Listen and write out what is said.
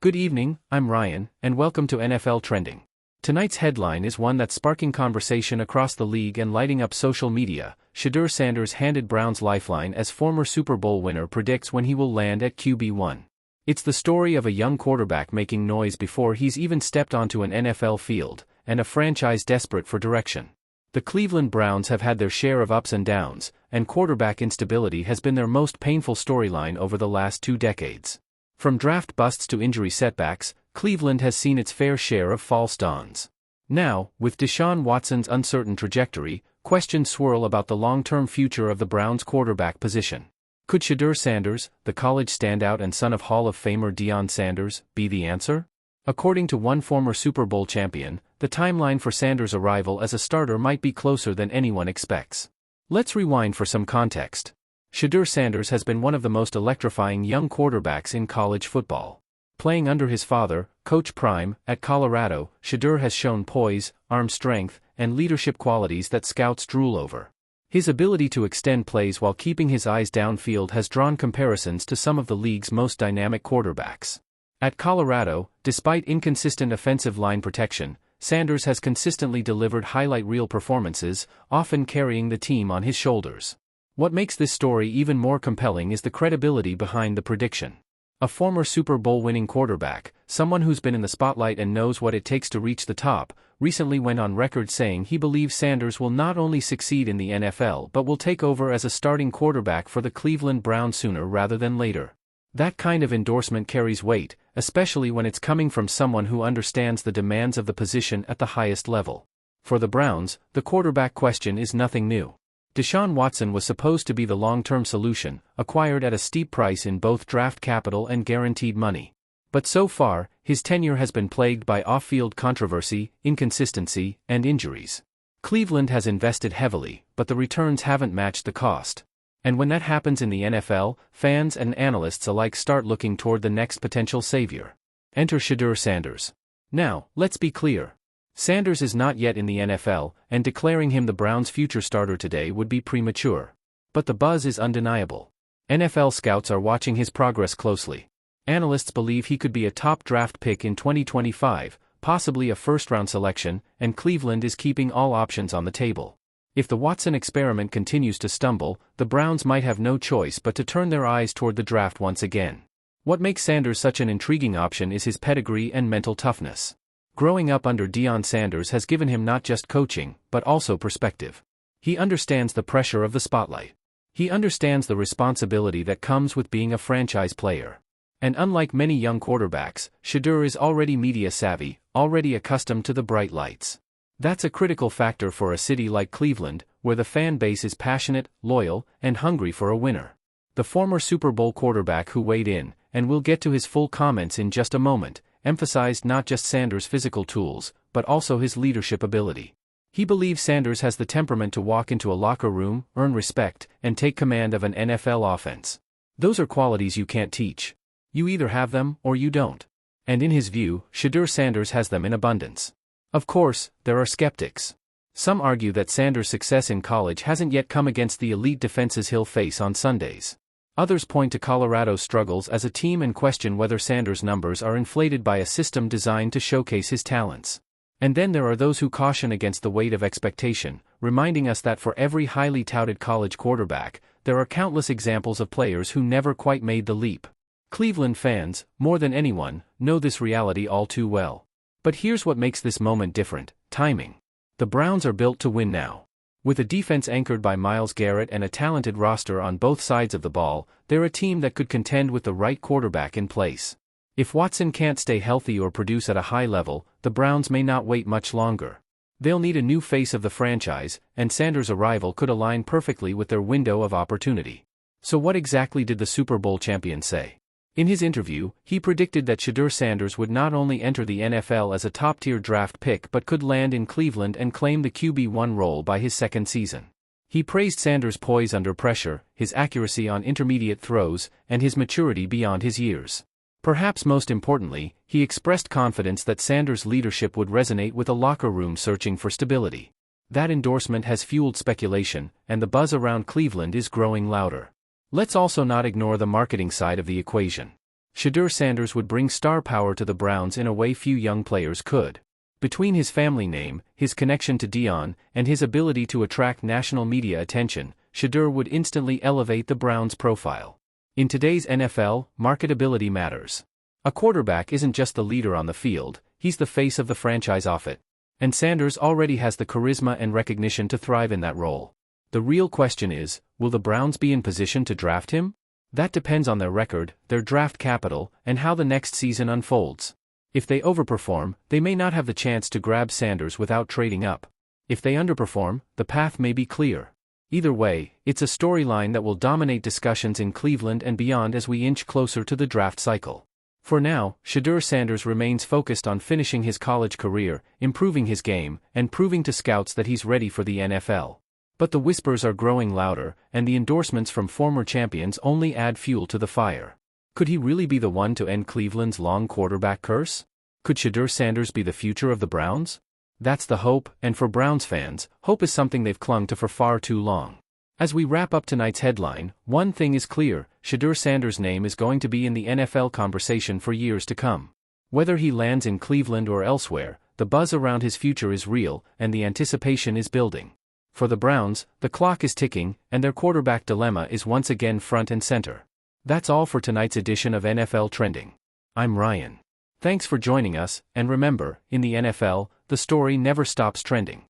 Good evening, I'm Ryan, and welcome to NFL Trending. Tonight's headline is one that's sparking conversation across the league and lighting up social media. Shedeur Sanders handed Browns Lifeline as former Super Bowl winner predicts when he will land at QB1. It's the story of a young quarterback making noise before he's even stepped onto an NFL field, and a franchise desperate for direction. The Cleveland Browns have had their share of ups and downs, and quarterback instability has been their most painful storyline over the last 2 decades. From draft busts to injury setbacks, Cleveland has seen its fair share of false dawns. Now, with Deshaun Watson's uncertain trajectory, questions swirl about the long-term future of the Browns' quarterback position. Could Shedeur Sanders, the college standout and son of Hall of Famer Deion Sanders, be the answer? According to one former Super Bowl champion, the timeline for Sanders' arrival as a starter might be closer than anyone expects. Let's rewind for some context. Shedeur Sanders has been one of the most electrifying young quarterbacks in college football. Playing under his father, Coach Prime, at Colorado, Shedeur has shown poise, arm strength, and leadership qualities that scouts drool over. His ability to extend plays while keeping his eyes downfield has drawn comparisons to some of the league's most dynamic quarterbacks. At Colorado, despite inconsistent offensive line protection, Sanders has consistently delivered highlight reel performances, often carrying the team on his shoulders. What makes this story even more compelling is the credibility behind the prediction. A former Super Bowl winning quarterback, someone who's been in the spotlight and knows what it takes to reach the top, recently went on record saying he believes Sanders will not only succeed in the NFL but will take over as a starting quarterback for the Cleveland Browns sooner rather than later. That kind of endorsement carries weight, especially when it's coming from someone who understands the demands of the position at the highest level. For the Browns, the quarterback question is nothing new. Deshaun Watson was supposed to be the long-term solution, acquired at a steep price in both draft capital and guaranteed money. But so far, his tenure has been plagued by off-field controversy, inconsistency, and injuries. Cleveland has invested heavily, but the returns haven't matched the cost. And when that happens in the NFL, fans and analysts alike start looking toward the next potential savior. Enter Shedeur Sanders. Now, let's be clear. Sanders is not yet in the NFL, and declaring him the Browns' future starter today would be premature. But the buzz is undeniable. NFL scouts are watching his progress closely. Analysts believe he could be a top draft pick in 2025, possibly a first-round selection, and Cleveland is keeping all options on the table. If the Watson experiment continues to stumble, the Browns might have no choice but to turn their eyes toward the draft once again. What makes Sanders such an intriguing option is his pedigree and mental toughness. Growing up under Deion Sanders has given him not just coaching, but also perspective. He understands the pressure of the spotlight. He understands the responsibility that comes with being a franchise player. And unlike many young quarterbacks, Shedeur is already media savvy, already accustomed to the bright lights. That's a critical factor for a city like Cleveland, where the fan base is passionate, loyal, and hungry for a winner. The former Super Bowl quarterback who weighed in, and we'll get to his full comments in just a moment, emphasized not just Sanders' physical tools, but also his leadership ability. He believes Sanders has the temperament to walk into a locker room, earn respect, and take command of an NFL offense. Those are qualities you can't teach. You either have them or you don't. And in his view, Shedeur Sanders has them in abundance. Of course, there are skeptics. Some argue that Sanders' success in college hasn't yet come against the elite defenses he'll face on Sundays. Others point to Colorado's struggles as a team and question whether Sanders' numbers are inflated by a system designed to showcase his talents. And then there are those who caution against the weight of expectation, reminding us that for every highly touted college quarterback, there are countless examples of players who never quite made the leap. Cleveland fans, more than anyone, know this reality all too well. But here's what makes this moment different: timing. The Browns are built to win now. With a defense anchored by Myles Garrett and a talented roster on both sides of the ball, they're a team that could contend with the right quarterback in place. If Watson can't stay healthy or produce at a high level, the Browns may not wait much longer. They'll need a new face of the franchise, and Sanders' arrival could align perfectly with their window of opportunity. So what exactly did the Super Bowl champion say? In his interview, he predicted that Shedeur Sanders would not only enter the NFL as a top-tier draft pick but could land in Cleveland and claim the QB1 role by his second season. He praised Sanders' poise under pressure, his accuracy on intermediate throws, and his maturity beyond his years. Perhaps most importantly, he expressed confidence that Sanders' leadership would resonate with a locker room searching for stability. That endorsement has fueled speculation, and the buzz around Cleveland is growing louder. Let's also not ignore the marketing side of the equation. Shedeur Sanders would bring star power to the Browns in a way few young players could. Between his family name, his connection to Deion, and his ability to attract national media attention, Shedeur would instantly elevate the Browns' profile. In today's NFL, marketability matters. A quarterback isn't just the leader on the field, he's the face of the franchise off it. And Sanders already has the charisma and recognition to thrive in that role. The real question is, will the Browns be in position to draft him? That depends on their record, their draft capital, and how the next season unfolds. If they overperform, they may not have the chance to grab Sanders without trading up. If they underperform, the path may be clear. Either way, it's a storyline that will dominate discussions in Cleveland and beyond as we inch closer to the draft cycle. For now, Shedeur Sanders remains focused on finishing his college career, improving his game, and proving to scouts that he's ready for the NFL. But the whispers are growing louder, and the endorsements from former champions only add fuel to the fire. Could he really be the one to end Cleveland's long quarterback curse? Could Shedeur Sanders be the future of the Browns? That's the hope, and for Browns fans, hope is something they've clung to for far too long. As we wrap up tonight's headline, one thing is clear: Shedeur Sanders' name is going to be in the NFL conversation for years to come. Whether he lands in Cleveland or elsewhere, the buzz around his future is real, and the anticipation is building. For the Browns, the clock is ticking, and their quarterback dilemma is once again front and center. That's all for tonight's edition of NFL Trending. I'm Ryan. Thanks for joining us, and remember, in the NFL, the story never stops trending.